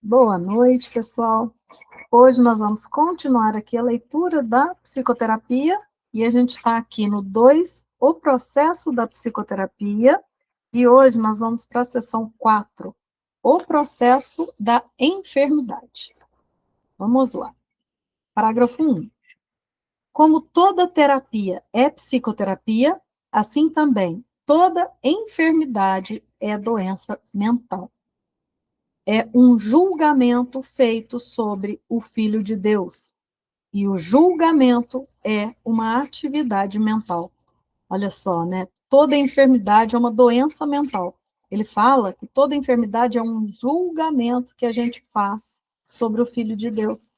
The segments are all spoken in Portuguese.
Boa noite, pessoal. Hoje nós vamos continuar aqui a leitura da psicoterapia e a gente está aqui no 2, o processo da psicoterapia, e hoje nós vamos para a sessão 4, o processo da enfermidade. Vamos lá. Parágrafo 1. Como toda terapia é psicoterapia, assim também toda enfermidade é doença mental. É um julgamento feito sobre o Filho de Deus. E o julgamento é uma atividade mental. Olha só, né? Toda enfermidade é uma doença mental. Ele fala que toda enfermidade é um julgamento que a gente faz sobre o Filho de Deus.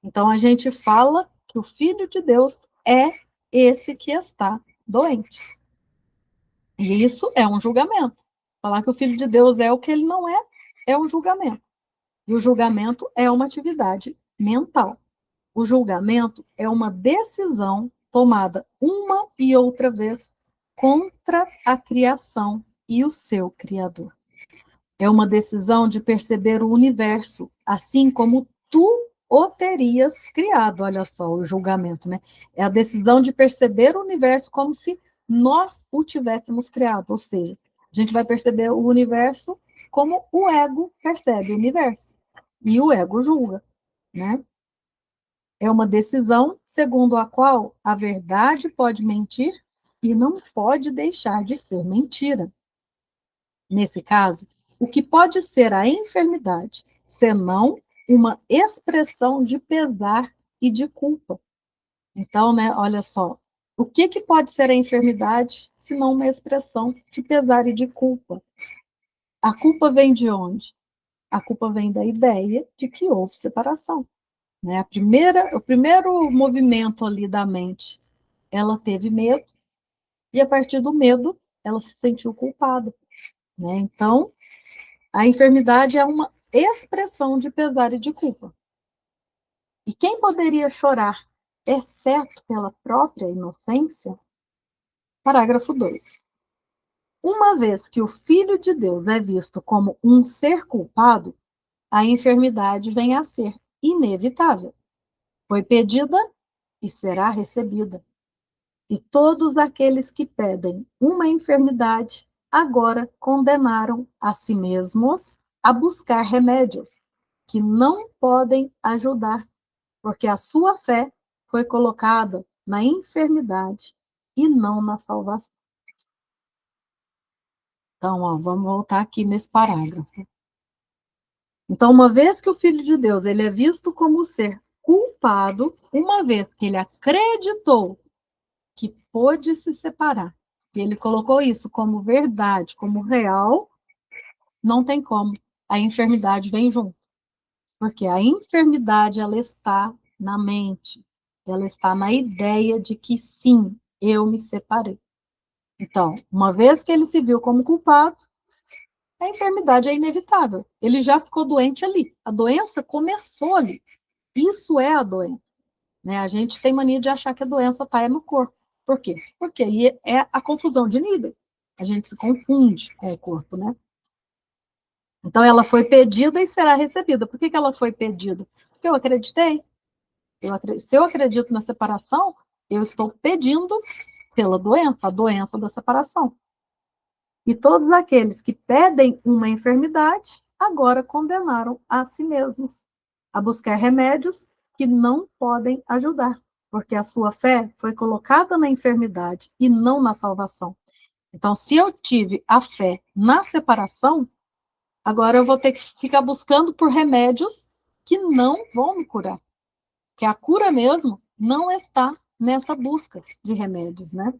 Então, a gente fala que o Filho de Deus é esse que está doente. E isso é um julgamento. Falar que o Filho de Deus é o que ele não é um julgamento. E o julgamento é uma atividade mental. O julgamento é uma decisão tomada uma e outra vez contra a criação e o seu Criador. É uma decisão de perceber o universo, assim como tu o terias criado. Olha só o julgamento, né? É a decisão de perceber o universo como se nós o tivéssemos criado. Ou seja, a gente vai perceber o universo como o ego percebe o universo. E o ego julga, né? É uma decisão segundo a qual a verdade pode mentir e não pode deixar de ser mentira. Nesse caso, o que pode ser a enfermidade, senão uma expressão de pesar e de culpa? Então, né, olha só, o que pode ser a enfermidade, senão uma expressão de pesar e de culpa? A culpa vem de onde? A culpa vem da ideia de que houve separação. Né? O primeiro movimento ali da mente, ela teve medo, e a partir do medo, ela se sentiu culpada. Né? Então, a enfermidade é uma expressão de pesar e de culpa. E quem poderia chorar, exceto pela própria inocência? Parágrafo 2. Uma vez que o Filho de Deus é visto como um ser culpado, a enfermidade vem a ser inevitável. Foi pedida e será recebida. E todos aqueles que pedem uma enfermidade agora condenaram a si mesmos a buscar remédios que não podem ajudar, porque a sua fé foi colocada na enfermidade e não na salvação. Então, ó, vamos voltar aqui nesse parágrafo. Então, uma vez que o Filho de Deus ele é visto como ser culpado, uma vez que ele acreditou que pôde se separar, e ele colocou isso como verdade, como real, não tem como. A enfermidade vem junto. Porque a enfermidade, ela está na mente, ela está na ideia de que sim, eu me separei. Então, uma vez que ele se viu como culpado, a enfermidade é inevitável. Ele já ficou doente ali. A doença começou ali. Isso é a doença. Né? A gente tem mania de achar que a doença está no corpo. Por quê? Porque aí é a confusão de nível. A gente se confunde com o corpo, né? Então, ela foi pedida e será recebida. Por que ela foi pedida? Porque eu acreditei. Se eu acredito na separação, eu estou pedindo pela doença, a doença da separação. E todos aqueles que pedem uma enfermidade, agora condenaram a si mesmos a buscar remédios que não podem ajudar, porque a sua fé foi colocada na enfermidade e não na salvação. Então, se eu tive a fé na separação, agora eu vou ter que ficar buscando por remédios que não vão me curar. Que a cura mesmo não está nessa busca de remédios, né?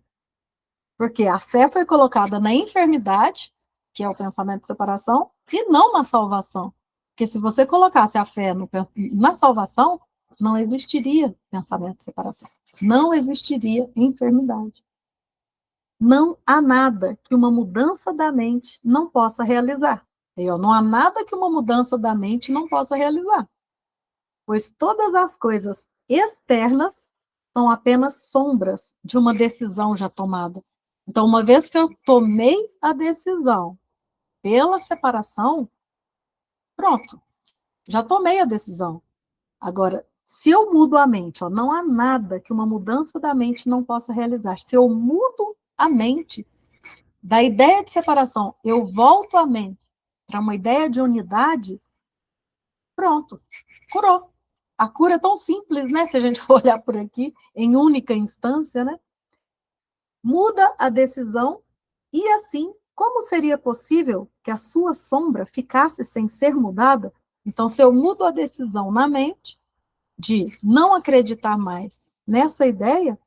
Porque a fé foi colocada na enfermidade, que é o pensamento de separação, e não na salvação. Porque se você colocasse a fé na salvação, não existiria pensamento de separação. Não existiria enfermidade. Não há nada que uma mudança da mente não possa realizar. Não há nada que uma mudança da mente não possa realizar. Pois todas as coisas externas são apenas sombras de uma decisão já tomada. Então, uma vez que eu tomei a decisão pela separação, pronto. Já tomei a decisão. Agora, se eu mudo a mente, ó, não há nada que uma mudança da mente não possa realizar. Se eu mudo a mente, da ideia de separação, eu volto a mente para uma ideia de unidade, pronto, curou. A cura é tão simples, né? Se a gente for olhar por aqui, em única instância, né? Muda a decisão e assim, como seria possível que a sua sombra ficasse sem ser mudada? Então, se eu mudo a decisão na mente de não acreditar mais nessa ideia,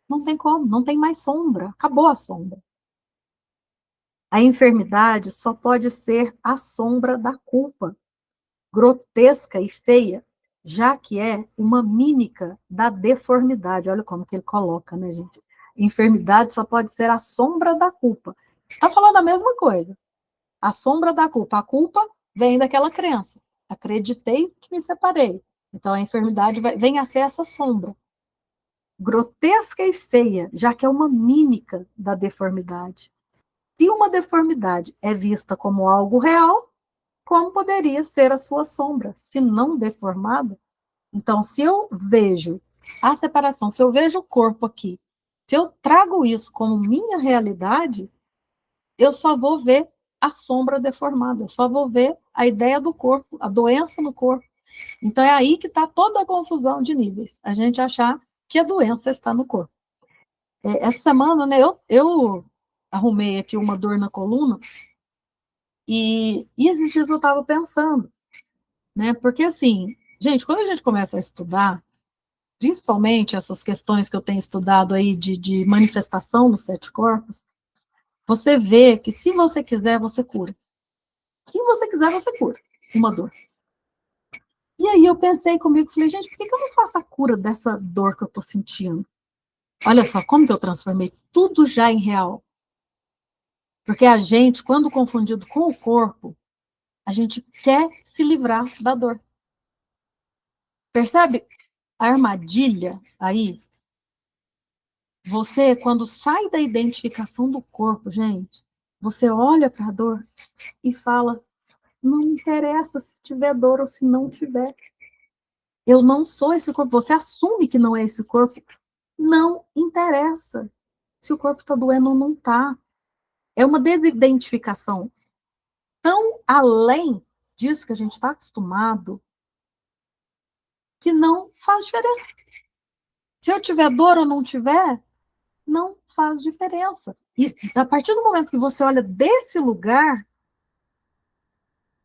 não tem como, não tem mais sombra, acabou a sombra. A enfermidade só pode ser a sombra da culpa, grotesca e feia, já que é uma mímica da deformidade. Olha como que ele coloca, né, gente? Enfermidade só pode ser a sombra da culpa. Está falando a mesma coisa. A sombra da culpa. A culpa vem daquela crença. Acreditei que me separei. Então a enfermidade vem a ser essa sombra. Grotesca e feia, já que é uma mímica da deformidade. Se uma deformidade é vista como algo real, como poderia ser a sua sombra, se não deformada? Então, se eu vejo a separação, se eu vejo o corpo aqui, se eu trago isso como minha realidade, eu só vou ver a sombra deformada, eu só vou ver a ideia do corpo, a doença no corpo. Então, é aí que está toda a confusão de níveis, a gente achar que a doença está no corpo. Essa semana, né, eu arrumei aqui uma dor na coluna, e esses dias eu estava pensando, né? Porque assim, gente, quando a gente começa a estudar, principalmente essas questões que eu tenho estudado aí de manifestação nos sete corpos, você vê que se você quiser, você cura. Se você quiser, você cura uma dor. E aí eu pensei comigo, falei, gente, por que eu não faço a cura dessa dor que eu estou sentindo? Olha só como que eu transformei tudo já em real. Porque a gente, quando confundido com o corpo, a gente quer se livrar da dor. Percebe a armadilha aí? Você, quando sai da identificação do corpo, gente, você olha para a dor e fala: não interessa se tiver dor ou se não tiver. Eu não sou esse corpo. Você assume que não é esse corpo. Não interessa se o corpo está doendo ou não está. É uma desidentificação tão além disso que a gente está acostumado que não faz diferença. Se eu tiver dor ou não tiver, não faz diferença. E a partir do momento que você olha desse lugar,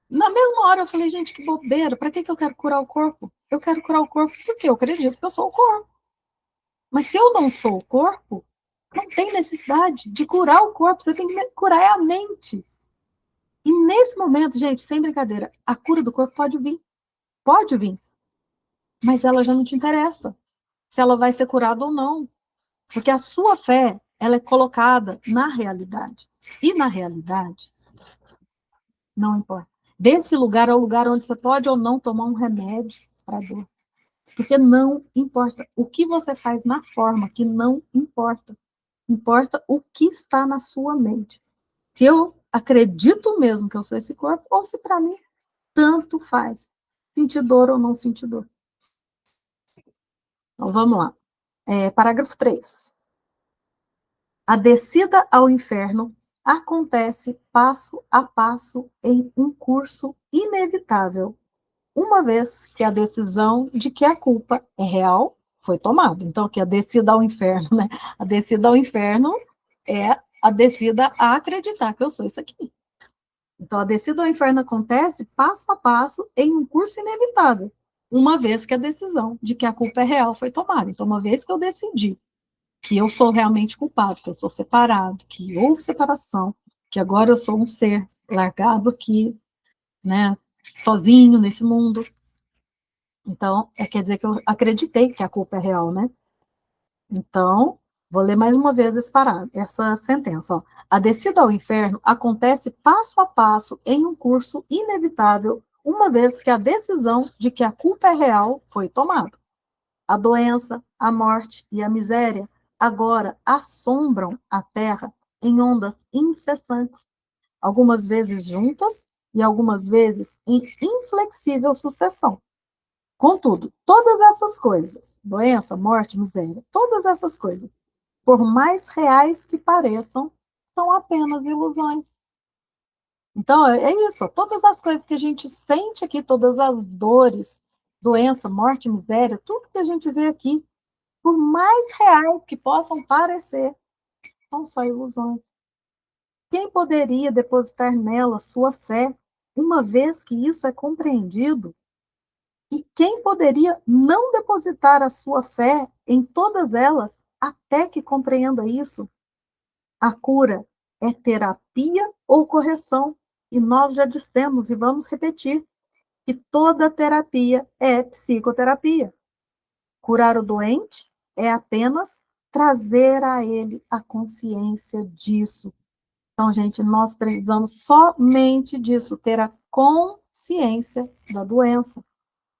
na mesma hora eu falei, gente, que bobeira, para que eu quero curar o corpo? Eu quero curar o corpo porque eu acredito que eu sou o corpo. Mas se eu não sou o corpo, não tem necessidade de curar o corpo, você tem que curar a mente. E nesse momento, gente, sem brincadeira, a cura do corpo pode vir, mas ela já não te interessa se ela vai ser curada ou não, porque a sua fé, ela é colocada na realidade. E na realidade, não importa. Desse lugar é o lugar onde você pode ou não tomar um remédio para a dor. Porque não importa o que você faz na forma, que não importa. Importa o que está na sua mente. Se eu acredito mesmo que eu sou esse corpo, ou se para mim tanto faz. Sentir dor ou não sentir dor. Então vamos lá. Parágrafo 3. A descida ao inferno acontece passo a passo em um curso inevitável, uma vez que a decisão de que a culpa é real foi tomada. Então, que a descida ao inferno, né? A descida ao inferno é a descida a acreditar que eu sou isso aqui. Então, a descida ao inferno acontece passo a passo em um curso inevitável, uma vez que a decisão de que a culpa é real foi tomada. Então, uma vez que eu decidi que eu sou realmente culpado, que eu sou separado, que houve separação, que agora eu sou um ser largado aqui, né, sozinho nesse mundo, então, quer dizer que eu acreditei que a culpa é real, né? Então, vou ler mais uma vez essa sentença. Ó. A descida ao inferno acontece passo a passo em um curso inevitável, uma vez que a decisão de que a culpa é real foi tomada. A doença, a morte e a miséria agora assombram a terra em ondas incessantes, algumas vezes juntas, e algumas vezes em inflexível sucessão. Contudo, todas essas coisas, doença, morte, miséria, todas essas coisas, por mais reais que pareçam, são apenas ilusões. Então, é isso, todas as coisas que a gente sente aqui, todas as dores, doença, morte, miséria, tudo que a gente vê aqui, por mais reais que possam parecer, são só ilusões. Quem poderia depositar nela sua fé, uma vez que isso é compreendido? E quem poderia não depositar a sua fé em todas elas, até que compreenda isso? A cura é terapia ou correção? E nós já dissemos e vamos repetir que toda terapia é psicoterapia. Curar o doente é apenas trazer a ele a consciência disso. Então, gente, nós precisamos somente disso, ter a consciência da doença.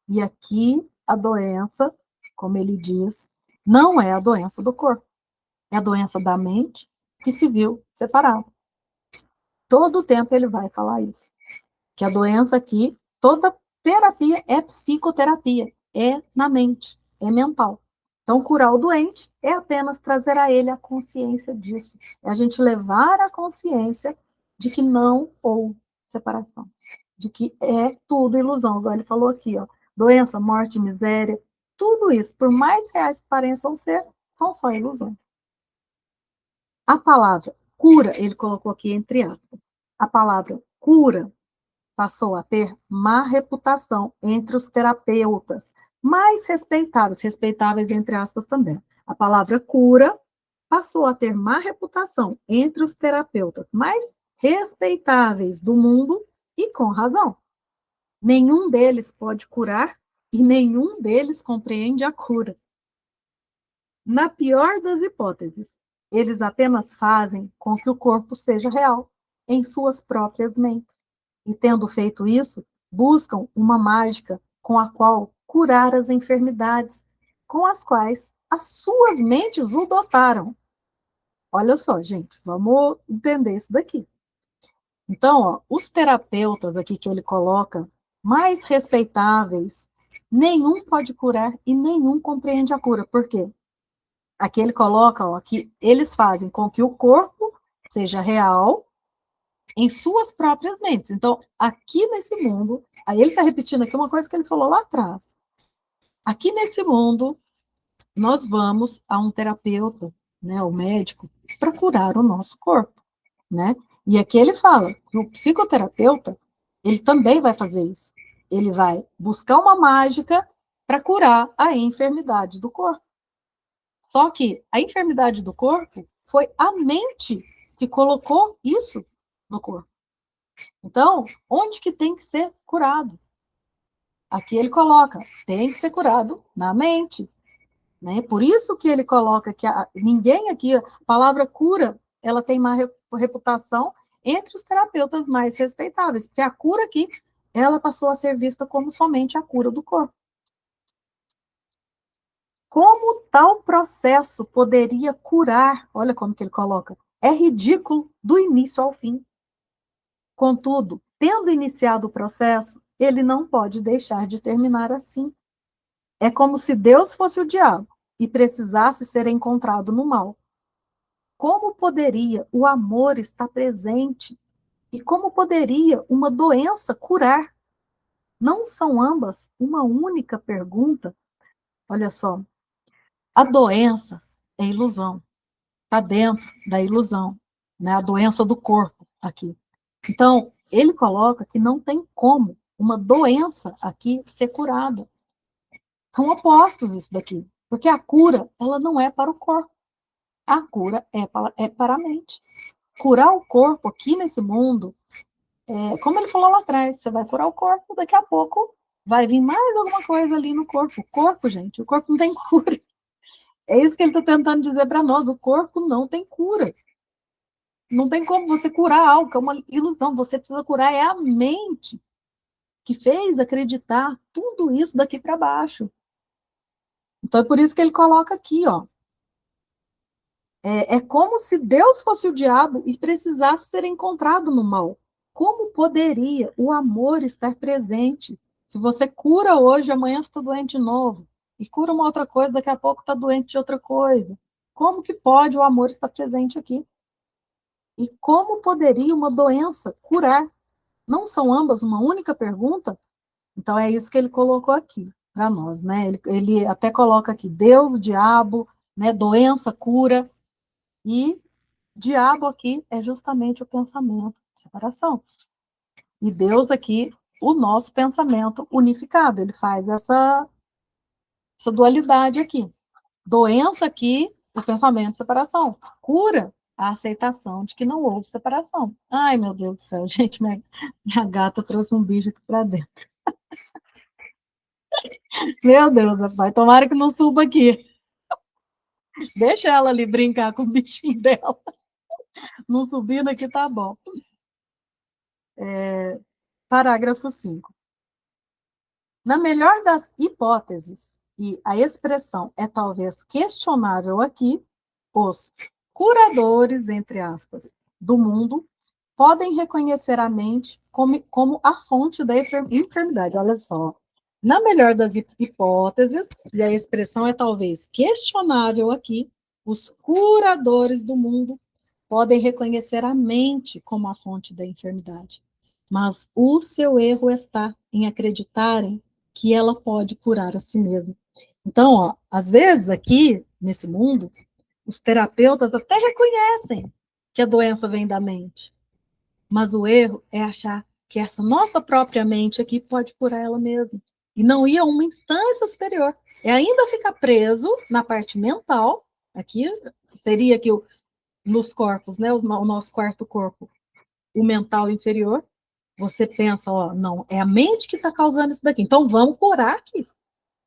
E aqui a doença, como ele diz, não é a doença do corpo, é a doença da mente que se viu separada. Todo o tempo ele vai falar isso. Que a doença aqui, toda terapia é psicoterapia, é na mente, é mental. Então, curar o doente é apenas trazer a ele a consciência disso. É a gente levar a consciência de que não houve separação. De que é tudo ilusão. Igual ele falou aqui, ó. Doença, morte, miséria, tudo isso, por mais reais que pareçam ser, são só ilusões. A palavra cura, ele colocou aqui entre aspas. A palavra cura passou a ter má reputação entre os terapeutas, mais respeitáveis entre aspas também. A palavra cura passou a ter má reputação entre os terapeutas mais respeitáveis do mundo e com razão. Nenhum deles pode curar e nenhum deles compreende a cura. Na pior das hipóteses, eles apenas fazem com que o corpo seja real em suas próprias mentes. E tendo feito isso, buscam uma mágica com a qual curar as enfermidades com as quais as suas mentes o dotaram. Olha só, gente, vamos entender isso daqui. Então, ó, os terapeutas aqui que ele coloca, mais respeitáveis, nenhum pode curar e nenhum compreende a cura. Por quê? Aqui ele coloca, ó, que eles fazem com que o corpo seja real em suas próprias mentes. Então, aqui nesse mundo, aí ele está repetindo aqui uma coisa que ele falou lá atrás. Aqui nesse mundo, nós vamos a um terapeuta, né, o médico, para curar o nosso corpo, né? E aqui ele fala que o psicoterapeuta, ele também vai fazer isso. Ele vai buscar uma mágica para curar a enfermidade do corpo. Só que a enfermidade do corpo foi a mente que colocou isso no corpo. Então, onde que tem que ser curado? Aqui ele coloca, tem que ser curado na mente. Né? Por isso que ele coloca que ninguém aqui, a palavra cura, ela tem má reputação entre os terapeutas mais respeitáveis, porque a cura aqui, ela passou a ser vista como somente a cura do corpo. Como tal processo poderia curar? Olha como que ele coloca. É ridículo do início ao fim. Contudo, tendo iniciado o processo, ele não pode deixar de terminar assim. É como se Deus fosse o diabo e precisasse ser encontrado no mal. Como poderia o amor estar presente? E como poderia uma doença curar? Não são ambas uma única pergunta? Olha só, a doença é ilusão, está dentro da ilusão, né? A doença do corpo aqui. Então, ele coloca que não tem como uma doença aqui ser curada. São opostos isso daqui, porque a cura, ela não é para o corpo, a cura é para a mente. Curar o corpo aqui nesse mundo, como ele falou lá atrás, você vai curar o corpo, daqui a pouco vai vir mais alguma coisa ali no corpo. O corpo, gente, o corpo não tem cura. É isso que ele está tentando dizer para nós, o corpo não tem cura. Não tem como você curar algo, é uma ilusão. Você precisa curar é a mente que fez acreditar tudo isso daqui para baixo. Então é por isso que ele coloca aqui, ó. É como se Deus fosse o diabo e precisasse ser encontrado no mal. Como poderia o amor estar presente? Se você cura hoje, amanhã você está doente de novo. E cura uma outra coisa, daqui a pouco está doente de outra coisa. Como que pode o amor estar presente aqui? E como poderia uma doença curar? Não são ambas uma única pergunta? Então é isso que ele colocou aqui para nós, né? Ele até coloca aqui Deus, diabo, né? Doença, cura e diabo aqui é justamente o pensamento de separação. E Deus aqui, o nosso pensamento unificado. Ele faz essa dualidade aqui. Doença aqui, o pensamento de separação. Cura, a aceitação de que não houve separação. Ai, meu Deus do céu, gente, minha gata trouxe um bicho aqui para dentro. Meu Deus, rapaz, tomara que não suba aqui. Deixa ela ali brincar com o bichinho dela. Não subindo aqui, tá bom. Parágrafo 5. Na melhor das hipóteses, e a expressão é talvez questionável aqui, os curadores, entre aspas, do mundo podem reconhecer a mente como a fonte da enfermidade. Olha só. Na melhor das hipóteses, e a expressão é talvez questionável aqui, os curadores do mundo podem reconhecer a mente como a fonte da enfermidade. Mas o seu erro está em acreditarem que ela pode curar a si mesma. Então, ó, às vezes aqui, nesse mundo, os terapeutas até reconhecem que a doença vem da mente, mas o erro é achar que essa nossa própria mente aqui pode curar ela mesma. E não ir a uma instância superior. É ainda ficar preso na parte mental, aqui seria que nos corpos, né, o nosso quarto corpo, o mental inferior, você pensa, ó, não, é a mente que está causando isso daqui. Então vamos curar aqui.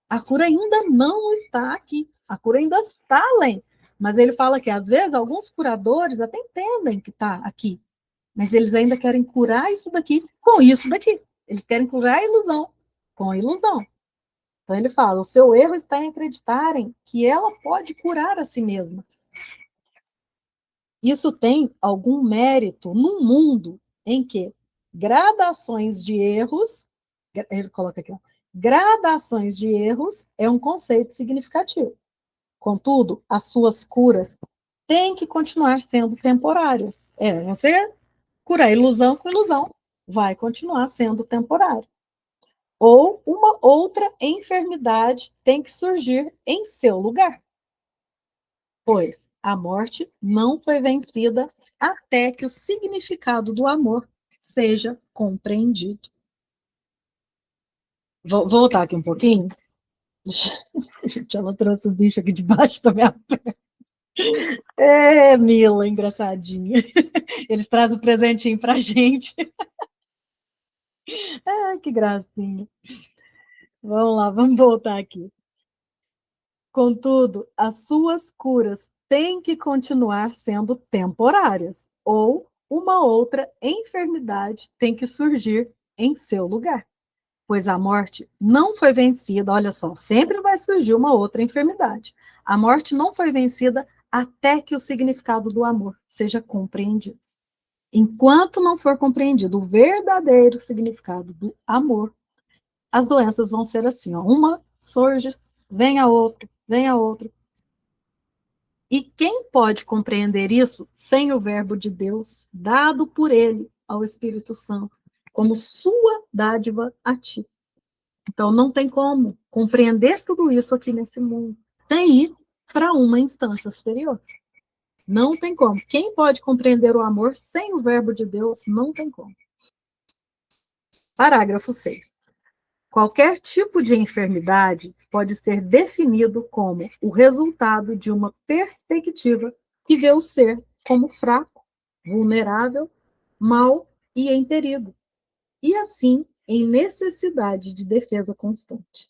A cura ainda não está aqui. A cura ainda está além. Mas ele fala que, às vezes, alguns curadores até entendem que está aqui. Mas eles ainda querem curar isso daqui com isso daqui. Eles querem curar a ilusão com a ilusão. Então ele fala, o seu erro está em acreditarem que ela pode curar a si mesma. Isso tem algum mérito num mundo em que gradações de erros, ele coloca aqui, ó, gradações de erros é um conceito significativo. Contudo, as suas curas têm que continuar sendo temporárias. Você curar ilusão com ilusão, vai continuar sendo temporário. Ou uma outra enfermidade tem que surgir em seu lugar. Pois a morte não foi vencida até que o significado do amor seja compreendido. Vou voltar aqui um pouquinho. Gente, ela trouxe o bicho aqui debaixo da minha perna. É, Mila, engraçadinha. Eles trazem um presentinho pra gente. Ai, que gracinha. Vamos lá, vamos voltar aqui. Contudo, as suas curas têm que continuar sendo temporárias, ou uma outra enfermidade tem que surgir em seu lugar. Pois a morte não foi vencida, olha só, sempre vai surgir uma outra enfermidade. A morte não foi vencida até que o significado do amor seja compreendido. Enquanto não for compreendido o verdadeiro significado do amor, as doenças vão ser assim, ó, uma surge, vem a outra, vem a outra. E quem pode compreender isso sem o verbo de Deus, dado por ele ao Espírito Santo, como sua dádiva a ti? Então, não tem como compreender tudo isso aqui nesse mundo sem ir para uma instância superior. Não tem como. Quem pode compreender o amor sem o verbo de Deus? Não tem como. Parágrafo 6. Qualquer tipo de enfermidade pode ser definido como o resultado de uma perspectiva que vê o ser como fraco, vulnerável, mau e em perigo, e assim em necessidade de defesa constante.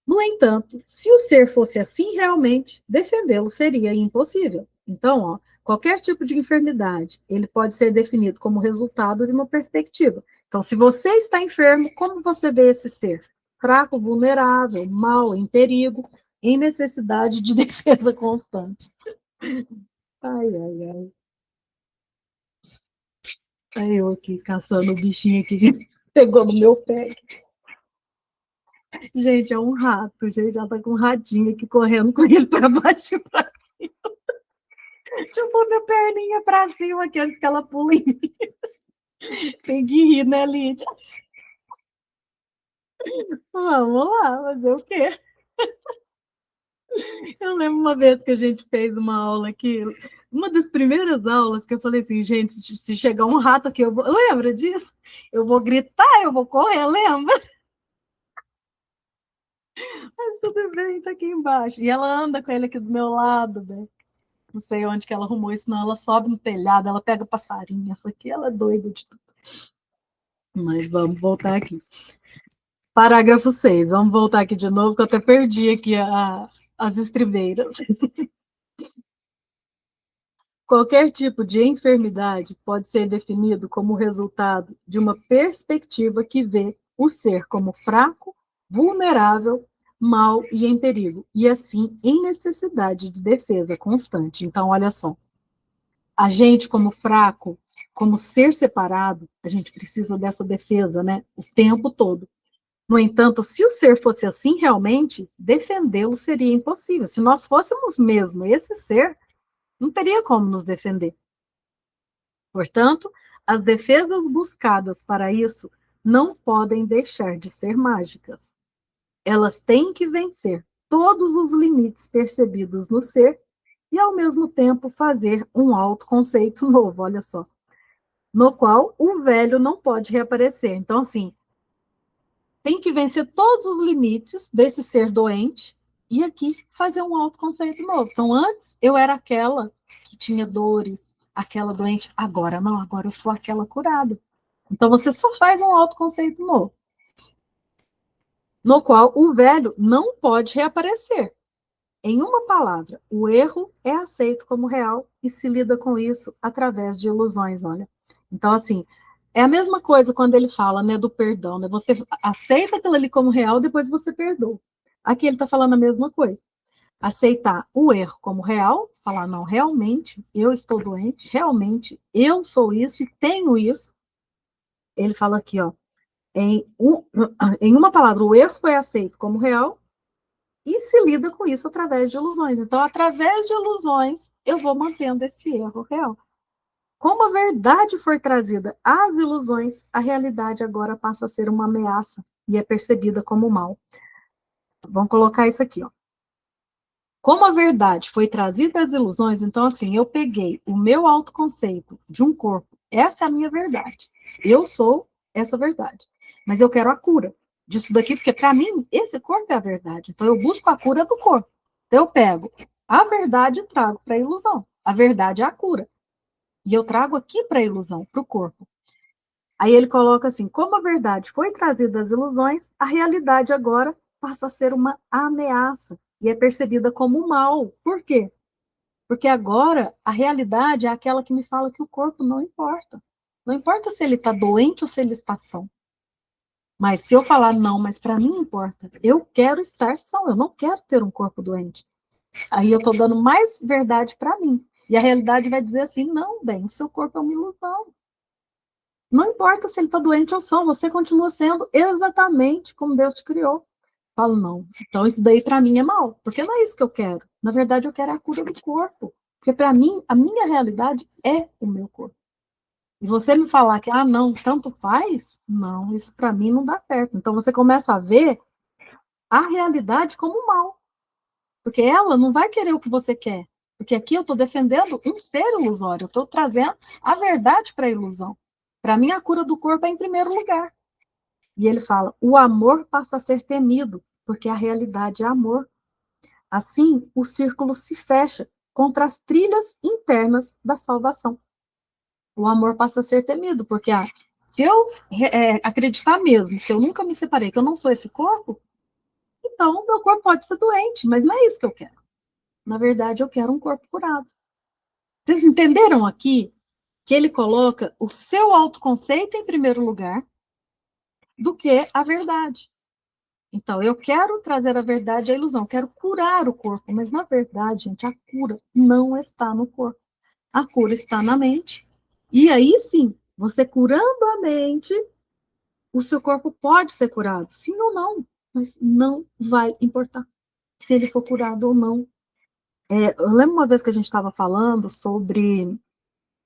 No entanto, se o ser fosse assim realmente, defendê-lo seria impossível. Então, ó, qualquer tipo de enfermidade, ele pode ser definido como resultado de uma perspectiva. Então, se você está enfermo, como você vê esse ser? Fraco, vulnerável, mau, em perigo, em necessidade de defesa constante. Ai, ai, ai. Aí eu aqui caçando o bichinho aqui que pegou no meu pé. Gente, é um rato, gente. Já tá com um ratinho aqui correndo com ele para baixo e pra cima. Deixa eu pôr minha perninha pra cima aqui antes que ela pule em mim. Tem que rir, né, Lídia? Vamos lá, fazer o quê? Eu lembro uma vez que a gente fez uma aula aqui, uma das primeiras aulas que eu falei assim, gente, se chegar um rato aqui, eu vou... Lembra disso? Eu vou gritar, eu vou correr, lembra? Mas tudo bem, tá aqui embaixo. E ela anda com ele aqui do meu lado, né? Não sei onde que ela arrumou isso, não. Ela sobe no telhado, ela pega passarinho. Essa aqui, ela é doida de tudo. Mas vamos voltar aqui. Parágrafo 6. Vamos voltar aqui de novo, que eu até perdi aqui as estribeiras. Qualquer tipo de enfermidade pode ser definido como resultado de uma perspectiva que vê o ser como fraco, vulnerável, mau e em perigo, e assim em necessidade de defesa constante. Então, olha só, a gente como fraco, como ser separado, a gente precisa dessa defesa, né, o tempo todo. No entanto, se o ser fosse assim realmente, defendê-lo seria impossível. Se nós fôssemos mesmo esse ser, não teria como nos defender. Portanto, as defesas buscadas para isso não podem deixar de ser mágicas. Elas têm que vencer todos os limites percebidos no ser e, ao mesmo tempo, fazer um autoconceito novo, olha só, no qual o velho não pode reaparecer. Então, assim, tem que vencer todos os limites desse ser doente e aqui fazer um autoconceito novo. Então, antes eu era aquela que tinha dores, aquela doente. Agora não, agora eu sou aquela curada. Então, você só faz um autoconceito novo, no qual o velho não pode reaparecer. Em uma palavra, o erro é aceito como real e se lida com isso através de ilusões, olha. Então, assim, é a mesma coisa quando ele fala, né, do perdão, né? Você aceita aquilo ali como real, depois você perdoa. Aqui ele está falando a mesma coisa. Aceitar o erro como real, falar, não, realmente eu estou doente, realmente eu sou isso e tenho isso. Ele fala aqui, ó, em uma palavra, o erro foi aceito como real e se lida com isso através de ilusões. Então, através de ilusões, eu vou mantendo esse erro real. Como a verdade foi trazida às ilusões, a realidade agora passa a ser uma ameaça e é percebida como mal. Vamos colocar isso aqui, ó. Como a verdade foi trazida às ilusões, então, assim, eu peguei o meu autoconceito de um corpo, essa é a minha verdade. Eu sou essa verdade. Mas eu quero a cura disso daqui, porque para mim, esse corpo é a verdade. Então, eu busco a cura do corpo. Então, eu pego a verdade e trago para a ilusão. A verdade é a cura. E eu trago aqui para a ilusão, para o corpo. Aí ele coloca assim: como a verdade foi trazida às ilusões, a realidade agora passa a ser uma ameaça e é percebida como mal. Por quê? Porque agora a realidade é aquela que me fala que o corpo não importa. Não importa se ele está doente ou se ele está são. Mas se eu falar não, mas para mim importa, eu quero estar são, eu não quero ter um corpo doente. Aí eu estou dando mais verdade para mim. E a realidade vai dizer assim: não, bem, o seu corpo é uma ilusão. Não importa se ele está doente ou não, você continua sendo exatamente como Deus te criou. Falo, não. Então isso daí para mim é mal, porque não é isso que eu quero. Na verdade, eu quero a cura do corpo. Porque para mim, a minha realidade é o meu corpo. E você me falar que, ah, não, tanto faz, não, isso para mim não dá certo. Então você começa a ver a realidade como mal. Porque ela não vai querer o que você quer. Porque aqui eu estou defendendo um ser ilusório, eu estou trazendo a verdade para a ilusão. Para mim, a cura do corpo é em primeiro lugar. E ele fala: o amor passa a ser temido, porque a realidade é amor. Assim, o círculo se fecha contra as trilhas internas da salvação. O amor passa a ser temido, porque se eu acreditar mesmo que eu nunca me separei, que eu não sou esse corpo, então meu corpo pode ser doente, mas não é isso que eu quero. Na verdade, eu quero um corpo curado. Vocês entenderam aqui que ele coloca o seu autoconceito em primeiro lugar do que a verdade? Então, eu quero trazer a verdade à ilusão, quero curar o corpo, mas na verdade, gente, a cura não está no corpo. A cura está na mente. E aí sim, Você curando a mente, o seu corpo pode ser curado, sim ou não, mas não vai importar se ele for curado ou não. Eu lembro uma vez que a gente estava falando sobre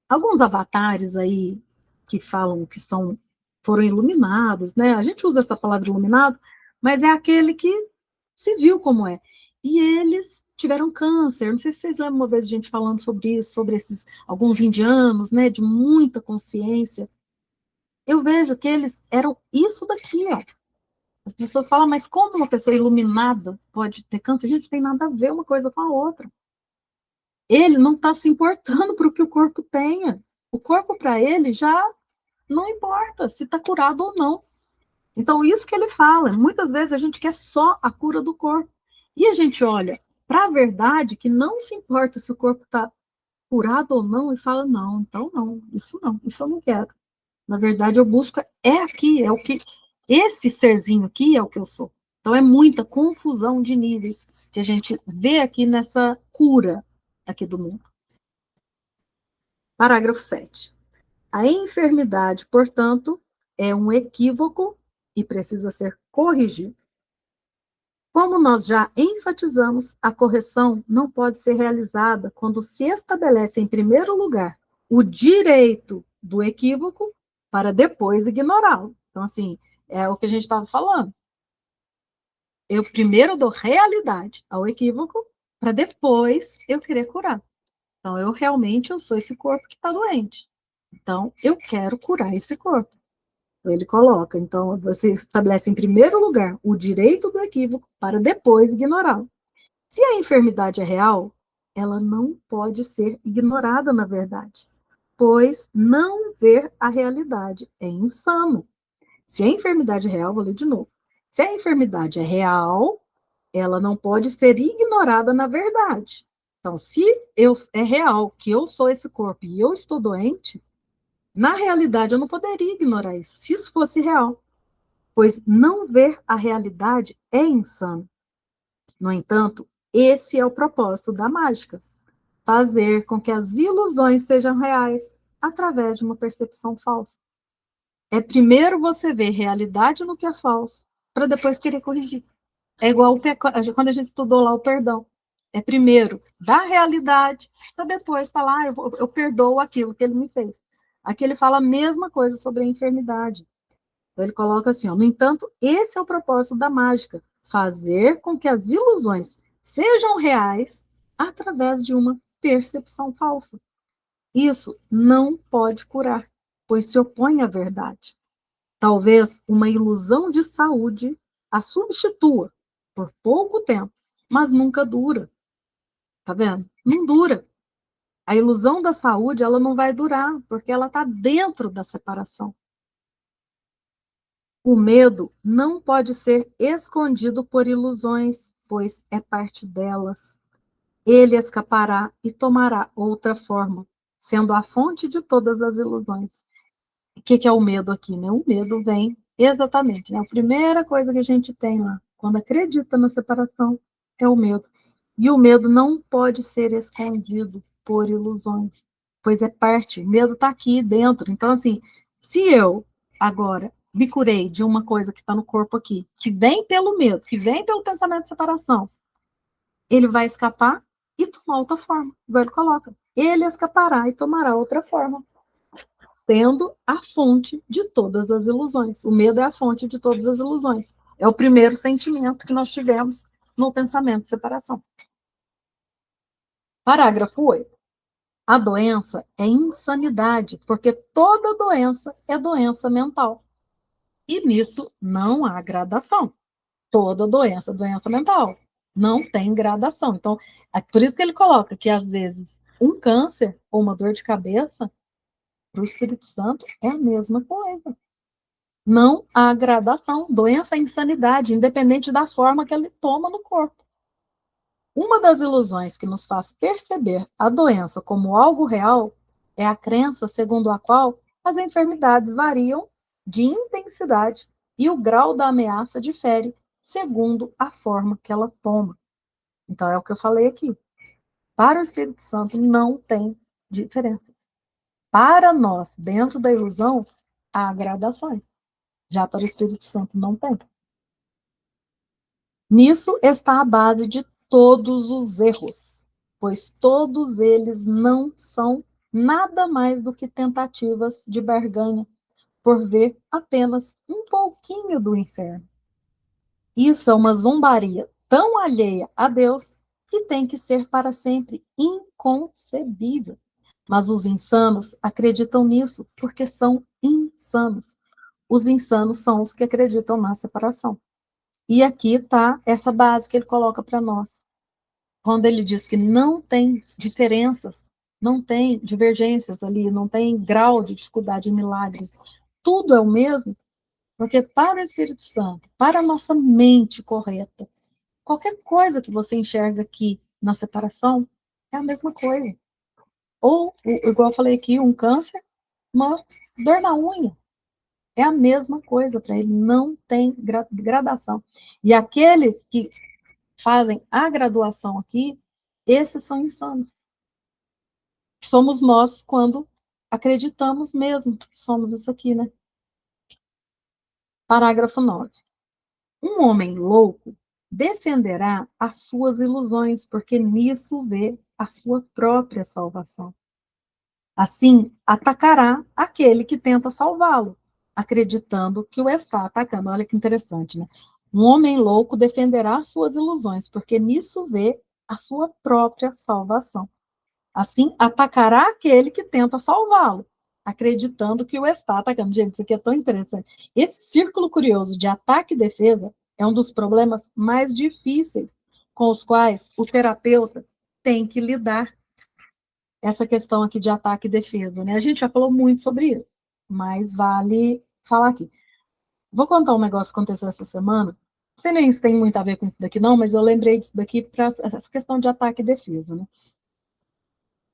alguns avatares aí que falam que foram iluminados, né? A gente usa essa palavra iluminado, mas é aquele que se viu como é. E eles tiveram câncer. Não sei se vocês lembram uma vez a gente falando sobre isso, sobre esses alguns indianos, né, de muita consciência. Eu vejo que eles eram isso daqui, ó. As pessoas falam, mas como uma pessoa iluminada pode ter câncer? Gente, tem nada a ver uma coisa com a outra. Ele não está se importando para o que o corpo tenha. O corpo, para ele, já não importa se está curado ou não. Então, isso que ele fala. Muitas vezes a gente quer só a cura do corpo. E a gente olha para a verdade que não se importa se o corpo está curado ou não e fala, não, então não, isso eu não quero. Na verdade, eu busco é aqui, é o que esse serzinho aqui é o que eu sou. Então é muita confusão de níveis que a gente vê aqui nessa cura aqui do mundo. Parágrafo 7. A enfermidade, portanto, é um equívoco e precisa ser corrigido. Como nós já enfatizamos, a correção não pode ser realizada quando se estabelece, em primeiro lugar, o direito do equívoco para depois ignorá-lo. Então, assim, é o que a gente estava falando. Eu primeiro dou realidade ao equívoco para depois eu querer curar. Então, eu sou esse corpo que está doente. Então, eu quero curar esse corpo. Então, ele coloca, então, você estabelece em primeiro lugar o direito do equívoco para depois ignorá-lo. Se a enfermidade é real, ela não pode ser ignorada, na verdade, pois não ver a realidade é insano. Se a enfermidade é real, vou ler de novo. Se a enfermidade é real, ela não pode ser ignorada na verdade. Então, se é real que eu sou esse corpo e eu estou doente, na realidade eu não poderia ignorar isso, se isso fosse real, pois não ver a realidade é insano. No entanto, esse é o propósito da mágica: fazer com que as ilusões sejam reais através de uma percepção falsa. É primeiro você ver realidade no que é falso, para depois querer corrigir. É igual quando a gente estudou lá o perdão. É primeiro dar realidade, para depois falar, eu perdoo aquilo que ele me fez. Aqui ele fala a mesma coisa sobre a enfermidade. Então ele coloca assim, ó, no entanto, esse é o propósito da mágica: fazer com que as ilusões sejam reais através de uma percepção falsa. Isso não pode curar, pois se opõe à verdade. Talvez uma ilusão de saúde a substitua por pouco tempo, mas nunca dura. Tá vendo? Não dura. A ilusão da saúde, ela não vai durar, porque ela está dentro da separação. O medo não pode ser escondido por ilusões, pois é parte delas. Ele escapará e tomará outra forma, sendo a fonte de todas as ilusões. O que é o medo aqui, né? O medo vem exatamente, né? A primeira coisa que a gente tem lá, quando acredita na separação, é o medo. E o medo não pode ser escondido por ilusões, pois é parte, o medo está aqui dentro. Então, assim, se eu agora me curei de uma coisa que está no corpo aqui, que vem pelo medo, que vem pelo pensamento de separação, ele vai escapar e tomar outra forma. Igual ele coloca. Ele escapará e tomará outra forma, sendo a fonte de todas as ilusões. O medo é a fonte de todas as ilusões. É o primeiro sentimento que nós tivemos no pensamento de separação. Parágrafo 8. A doença é insanidade, porque toda doença é doença mental. E nisso não há gradação. Toda doença é doença mental. Não tem gradação. Então, é por isso que ele coloca que, às vezes, um câncer ou uma dor de cabeça, para o Espírito Santo, é a mesma coisa. Não há gradação. Doença é insanidade, independente da forma que ele toma no corpo. Uma das ilusões que nos faz perceber a doença como algo real é a crença segundo a qual as enfermidades variam de intensidade e o grau da ameaça difere segundo a forma que ela toma. Então, é o que eu falei aqui. Para o Espírito Santo, não tem diferenças. para nós, dentro da ilusão, há gradações. Já para o Espírito Santo não tem. Nisso está a base de todos os erros, pois todos eles não são nada mais do que tentativas de barganha por ver apenas um pouquinho do inferno. Isso é uma zombaria tão alheia a Deus que tem que ser para sempre inconcebível. Mas os insanos acreditam nisso porque são insanos. Os insanos são os que acreditam na separação. E aqui está essa base que ele coloca para nós. Quando ele diz que não tem diferenças, não tem divergências ali, não tem grau de dificuldade em milagres, tudo é o mesmo, porque para o Espírito Santo, para a nossa mente correta, qualquer coisa que você enxerga aqui na separação é a mesma coisa. Ou, igual eu falei aqui, um câncer, uma dor na unha. É a mesma coisa para ele, não tem gradação. E aqueles que fazem a graduação aqui, esses são insanos. Somos nós quando acreditamos mesmo que somos isso aqui, né? Parágrafo 9. Um homem louco defenderá as suas ilusões, porque nisso vê a sua própria salvação. Assim, atacará aquele que tenta salvá-lo, acreditando que o está atacando. Olha que interessante, né? Um homem louco defenderá as suas ilusões, porque nisso vê a sua própria salvação. Assim, atacará aquele que tenta salvá-lo, acreditando que o está atacando. Gente, isso aqui é tão interessante. Esse círculo curioso de ataque e defesa é um dos problemas mais difíceis com os quais o terapeuta tem que lidar. Essa questão aqui de ataque e defesa, né? A gente já falou muito sobre isso, mas vale falar aqui. Vou contar um negócio que aconteceu essa semana. Não sei nem se tem muito a ver com isso daqui, não, mas eu lembrei disso daqui para essa questão de ataque e defesa, né?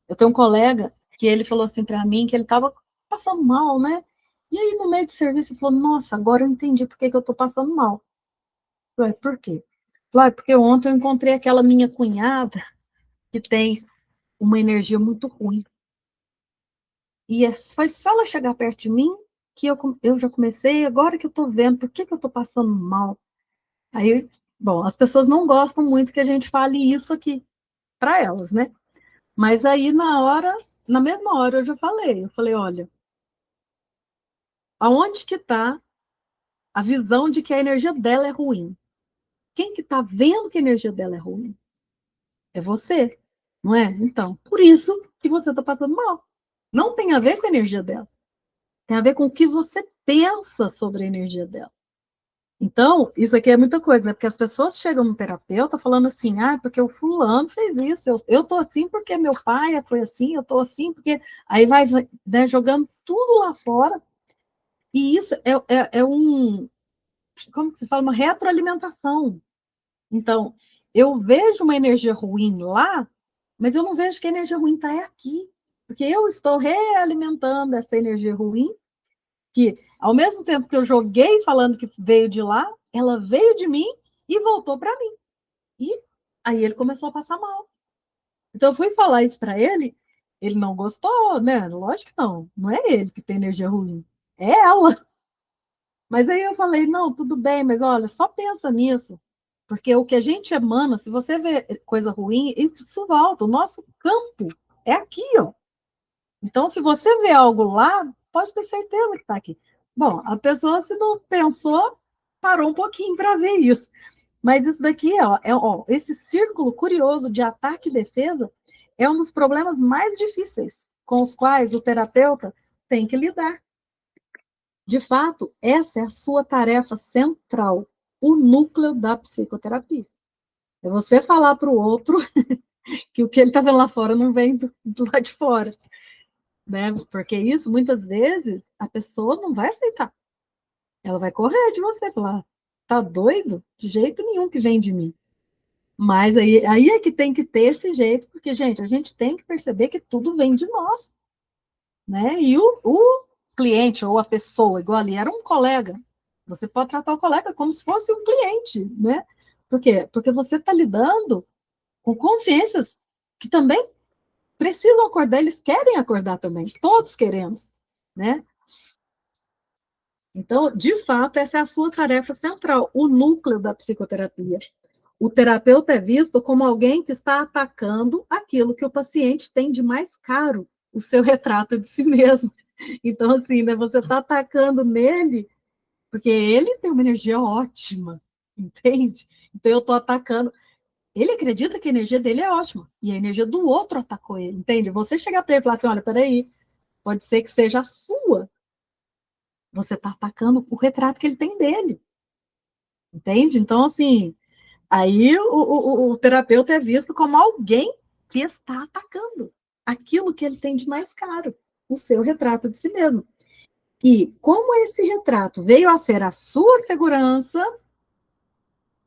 Eu tenho um colega que ele falou assim para mim que ele estava passando mal, né? E aí, no meio do serviço, ele falou: Nossa, agora eu entendi por que eu estou passando mal. Eu falei: Por quê? Falei: Porque ontem eu encontrei aquela minha cunhada que tem uma energia muito ruim. E foi só ela chegar perto de mim que eu já comecei, agora que eu estou vendo por que eu estou passando mal. Aí, bom, as pessoas não gostam muito que a gente fale isso aqui para elas, né? Mas aí, na mesma hora, eu falei, olha, aonde que está a visão de que a energia dela é ruim? Quem que está vendo que a energia dela é ruim? É você, não é? Então, por isso que você está passando mal. Não tem a ver com a energia dela. Tem a ver com o que você pensa sobre a energia dela. Então, isso aqui é muita coisa, né? Porque as pessoas chegam no terapeuta falando assim, porque o fulano fez isso, eu tô assim porque meu pai foi assim, eu tô assim porque... Aí vai, né, jogando tudo lá fora. E isso é como que se fala? Uma retroalimentação. Então, eu vejo uma energia ruim lá, mas eu não vejo que a energia ruim está aqui. Porque eu estou realimentando essa energia ruim, que ao mesmo tempo que eu joguei falando que veio de lá, ela veio de mim e voltou para mim. E aí ele começou a passar mal. Então eu fui falar isso para ele não gostou, né? Lógico que não. Não é ele que tem energia ruim, é ela. Mas aí eu falei, não, tudo bem, mas olha, só pensa nisso. Porque o que a gente emana, se você vê coisa ruim, isso volta. O nosso campo é aqui, ó. Então, se você vê algo lá, pode ter certeza que está aqui. Bom, a pessoa, se não pensou, parou um pouquinho para ver isso. Mas isso daqui, ó, esse círculo curioso de ataque e defesa é um dos problemas mais difíceis com os quais o terapeuta tem que lidar. De fato, essa é a sua tarefa central, o núcleo da psicoterapia. É você falar para o outro que o que ele está vendo lá fora não vem do lado de fora. Né? Porque isso, muitas vezes, a pessoa não vai aceitar. Ela vai correr de você, falar, tá doido? De jeito nenhum que vem de mim. Mas aí é que tem que ter esse jeito, porque, gente, a gente tem que perceber que tudo vem de nós. Né? E o cliente ou a pessoa, igual ali, era um colega. Você pode tratar o colega como se fosse um cliente, né? Por quê? Porque você está lidando com consciências que também precisam acordar, eles querem acordar também, todos queremos, né? Então, de fato, essa é a sua tarefa central, o núcleo da psicoterapia. O terapeuta é visto como alguém que está atacando aquilo que o paciente tem de mais caro, o seu retrato de si mesmo. Então, assim, né, você está atacando nele, porque ele tem uma energia ótima, entende? Então, eu estou atacando. Ele acredita que a energia dele é ótima, e a energia do outro atacou ele, entende? Você chegar para ele e falar assim: olha, peraí, pode ser que seja a sua. Você está atacando o retrato que ele tem dele, entende? Então, assim, aí o terapeuta é visto como alguém que está atacando aquilo que ele tem de mais caro, o seu retrato de si mesmo. E como esse retrato veio a ser a sua segurança,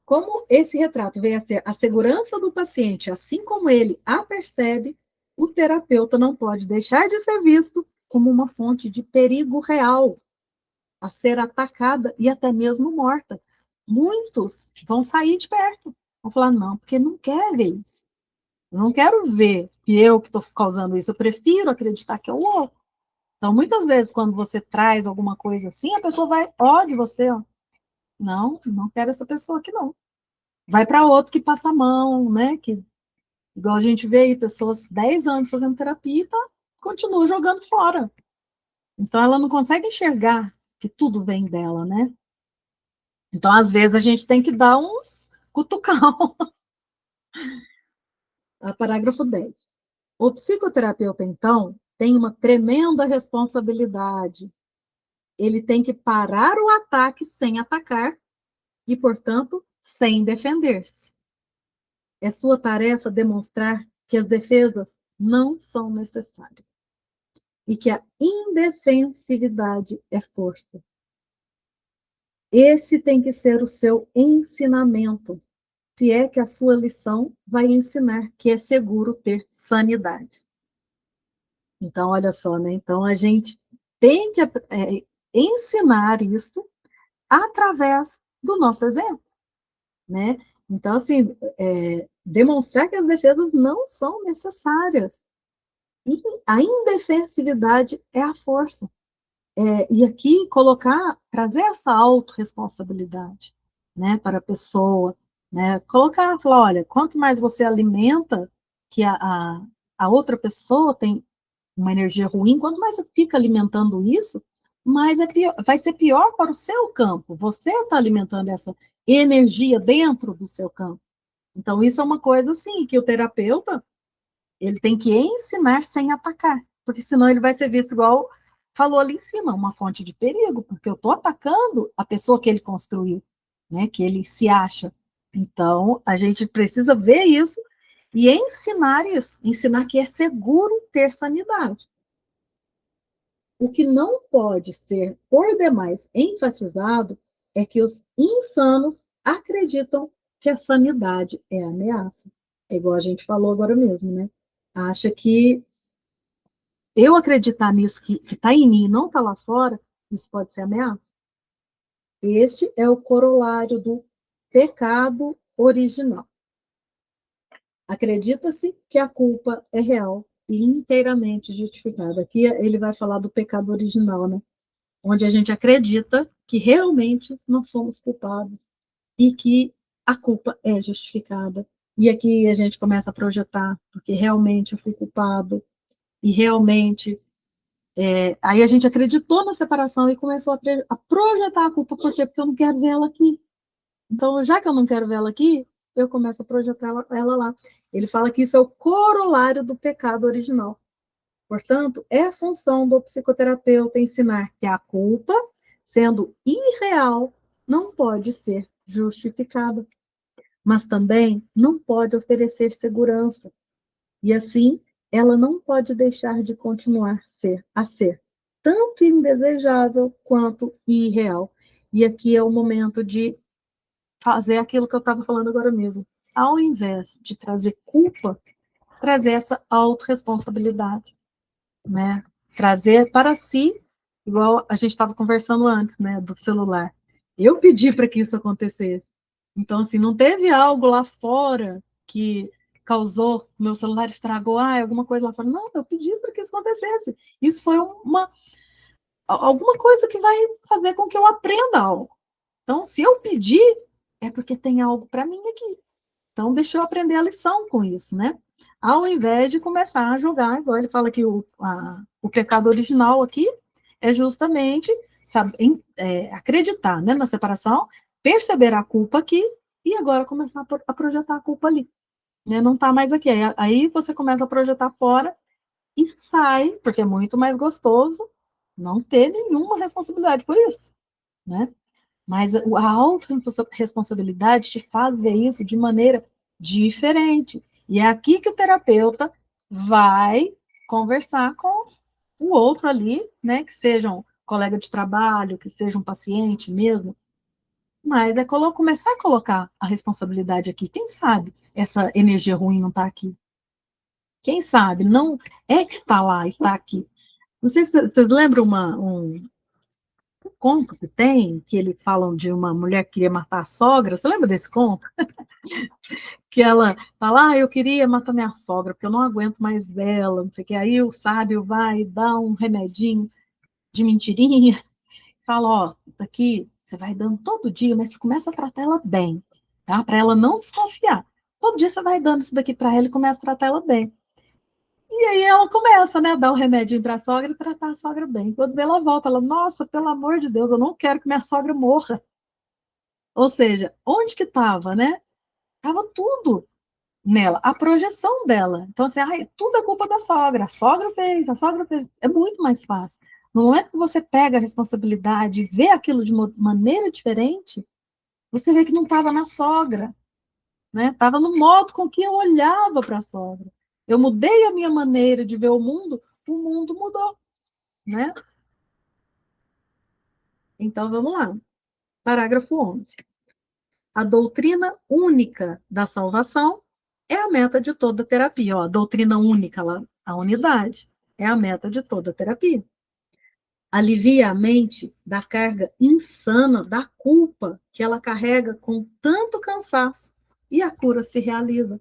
como esse retrato veio a ser a segurança do paciente, assim como ele a percebe, o terapeuta não pode deixar de ser visto como uma fonte de perigo real a ser atacada e até mesmo morta. Muitos vão sair de perto, vão falar, não, porque não quer ver isso. Eu não quero ver que eu que estou causando isso, eu prefiro acreditar que é o outro. Então, muitas vezes, quando você traz alguma coisa assim, a pessoa vai, ó, de você, ó. Não, não quero essa pessoa aqui, não. Vai para outro que passa a mão, né? Que, igual a gente vê aí, pessoas 10 anos fazendo terapia e tá, continua jogando fora. Então, ela não consegue enxergar que tudo vem dela, né? Então, às vezes, a gente tem que dar uns cutucão. Parágrafo 10. O psicoterapeuta, então, tem uma tremenda responsabilidade. Ele tem que parar o ataque sem atacar e, portanto, sem defender-se. É sua tarefa demonstrar que as defesas não são necessárias e que a indefensividade é força. Esse tem que ser o seu ensinamento, se é que a sua lição vai ensinar que é seguro ter sanidade. Então, olha só, né? Então, a gente tem que ensinar isso através do nosso exemplo, né? Então, assim, demonstrar que as defesas não são necessárias. E a indefensividade é a força. E aqui colocar, trazer essa autorresponsabilidade, né, para a pessoa, né, colocar, falar, olha, quanto mais você alimenta que a outra pessoa tem uma energia ruim, quanto mais você fica alimentando isso, mais pior, vai ser pior para o seu campo. Você está alimentando essa energia dentro do seu campo. Então, isso é uma coisa, assim, que o terapeuta, ele tem que ensinar sem atacar, porque senão ele vai ser visto igual falou ali em cima, uma fonte de perigo, porque eu estou atacando a pessoa que ele construiu, né, que ele se acha. Então, a gente precisa ver isso e ensinar isso, ensinar que é seguro ter sanidade. O que não pode ser por demais enfatizado é que os insanos acreditam que a sanidade é ameaça. É igual a gente falou agora mesmo, né? Acha que eu acreditar nisso que está em mim e não está lá fora, isso pode ser ameaça. Este é o corolário do pecado original. Acredita-se que a culpa é real e inteiramente justificada. Aqui ele vai falar do pecado original, né? Onde a gente acredita que realmente não somos culpados e que a culpa é justificada. E aqui a gente começa a projetar, porque realmente eu fui culpado e realmente aí a gente acreditou na separação e começou a projetar a culpa. Por quê? Porque eu não quero ver ela aqui. Então, já que eu não quero ver ela aqui, eu começo a projetar ela lá. Ele fala que isso é o corolário do pecado original. Portanto, é a função do psicoterapeuta ensinar que a culpa, sendo irreal, não pode ser justificada, mas também não pode oferecer segurança. E assim, ela não pode deixar de continuar a ser tanto indesejável quanto irreal. E aqui é o momento de fazer aquilo que eu estava falando agora mesmo. Ao invés de trazer culpa, trazer essa autorresponsabilidade, né? Trazer para si, igual a gente estava conversando antes, né, do celular. Eu pedi para que isso acontecesse. Então, assim, não teve algo lá fora que causou, meu celular estragou, alguma coisa lá fora. Não, eu pedi para que isso acontecesse. Isso foi alguma coisa que vai fazer com que eu aprenda algo. Então, se eu pedir, é porque tem algo para mim aqui. Então, deixa eu aprender a lição com isso, né? Ao invés de começar a julgar, igual ele fala que o pecado original aqui é justamente acreditar, né, na separação, perceber a culpa aqui e agora começar a projetar a culpa ali. Né? Não está mais aqui. Aí você começa a projetar fora e sai, porque é muito mais gostoso não ter nenhuma responsabilidade por isso, né? Mas a autorresponsabilidade te faz ver isso de maneira diferente. E é aqui que o terapeuta vai conversar com o outro ali, né? Que seja um colega de trabalho, que seja um paciente mesmo. Mas é começar a colocar a responsabilidade aqui. Quem sabe essa energia ruim não está aqui? Quem sabe? Não é que está lá, está aqui. Não sei se vocês lembram um conto que tem, que eles falam de uma mulher que queria matar a sogra. Você lembra desse conto? Que ela fala, eu queria matar minha sogra, porque eu não aguento mais dela, não sei o que. Aí o sábio vai dar um remedinho de mentirinha, fala, isso aqui você vai dando todo dia, mas você começa a tratar ela bem, tá? Para ela não desconfiar. Todo dia você vai dando isso daqui para ela e começa a tratar ela bem. E aí ela começa, né, a dar o remedinho para a sogra e tratar a sogra bem. Quando ela volta, ela, nossa, pelo amor de Deus, eu não quero que minha sogra morra. Ou seja, onde que estava, né? Tava tudo nela, a projeção dela. Então, assim, tudo é culpa da sogra. A sogra fez. É muito mais fácil. No momento que você pega a responsabilidade e vê aquilo de uma maneira diferente, você vê que não estava na sogra, né? Estava no modo com que eu olhava para a sogra. Eu mudei a minha maneira de ver o mundo mudou, né? Então, vamos lá. Parágrafo 11. A doutrina única da salvação é a meta de toda terapia. Ó, a doutrina única, lá, a unidade, é a meta de toda terapia. Alivia a mente da carga insana da culpa que ela carrega com tanto cansaço e a cura se realiza.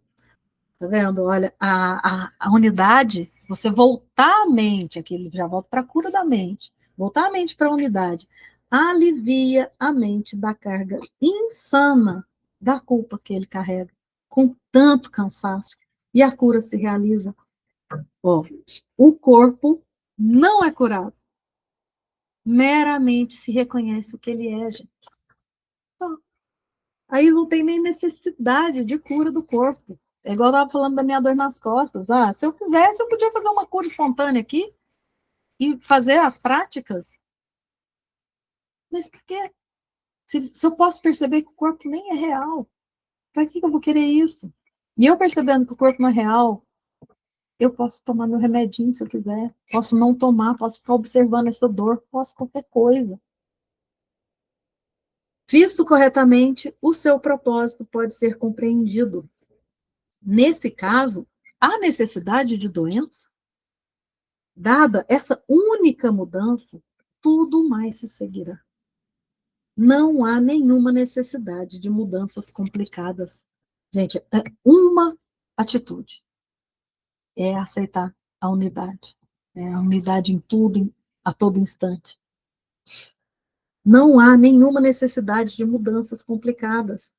Tá vendo? Olha, a unidade, você voltar a mente, aqui ele já volta para a cura da mente, voltar a mente para a unidade, alivia a mente da carga insana da culpa que ele carrega, com tanto cansaço, e a cura se realiza. Ó, o corpo não é curado, meramente se reconhece o que ele é, gente. Aí não tem nem necessidade de cura do corpo. É igual eu estava falando da minha dor nas costas. Se eu quisesse, eu podia fazer uma cura espontânea aqui e fazer as práticas. Mas por quê? Se eu posso perceber que o corpo nem é real, para que eu vou querer isso? E eu percebendo que o corpo não é real, eu posso tomar meu remedinho se eu quiser. Posso não tomar, posso ficar observando essa dor, posso qualquer coisa. Visto corretamente, o seu propósito pode ser compreendido. Nesse caso, há necessidade de doença? Dada essa única mudança, tudo mais se seguirá. Não há nenhuma necessidade de mudanças complicadas. Gente, é uma atitude. É aceitar a unidade. A unidade em tudo, a todo instante. Não há nenhuma necessidade de mudanças complicadas.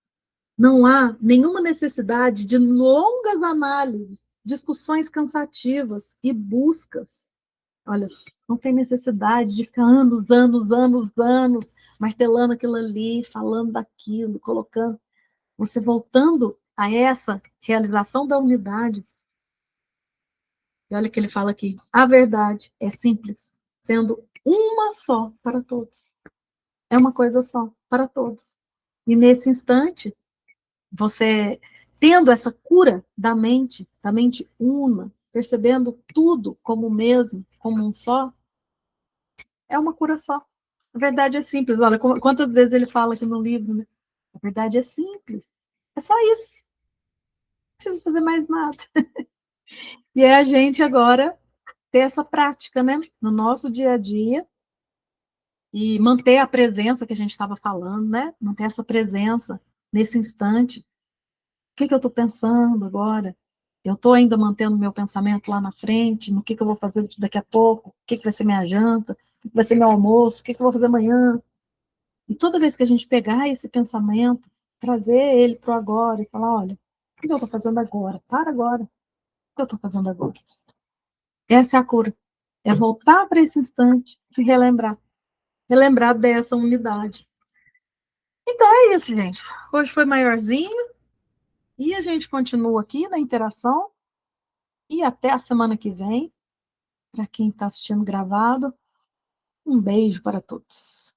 Não há nenhuma necessidade de longas análises, discussões cansativas e buscas. Olha, não tem necessidade de ficar anos, martelando aquilo ali, falando daquilo, colocando. Você voltando a essa realização da unidade. E olha o que ele fala aqui. A verdade é simples, sendo uma só para todos. É uma coisa só para todos. E nesse instante, você tendo essa cura da mente una, percebendo tudo como o mesmo, como um só, é uma cura só. A verdade é simples. Olha, quantas vezes ele fala aqui no livro, né? A verdade é simples. É só isso. Não precisa fazer mais nada. E é a gente agora ter essa prática, né? No nosso dia a dia e manter a presença que a gente estava falando, né? Manter essa presença nesse instante. O que eu estou pensando agora? Eu estou ainda mantendo meu pensamento lá na frente, no que eu vou fazer daqui a pouco, o que vai ser minha janta, o que vai ser meu almoço, o que eu vou fazer amanhã. E toda vez que a gente pegar esse pensamento, trazer ele para o agora e falar, olha, o que eu estou fazendo agora? Para agora. O que eu estou fazendo agora? Essa é a cura. É voltar para esse instante e relembrar. Relembrar dessa unidade. Então é isso, gente. Hoje foi maiorzinho e a gente continua aqui na interação e até a semana que vem. Para quem está assistindo gravado, um beijo para todos.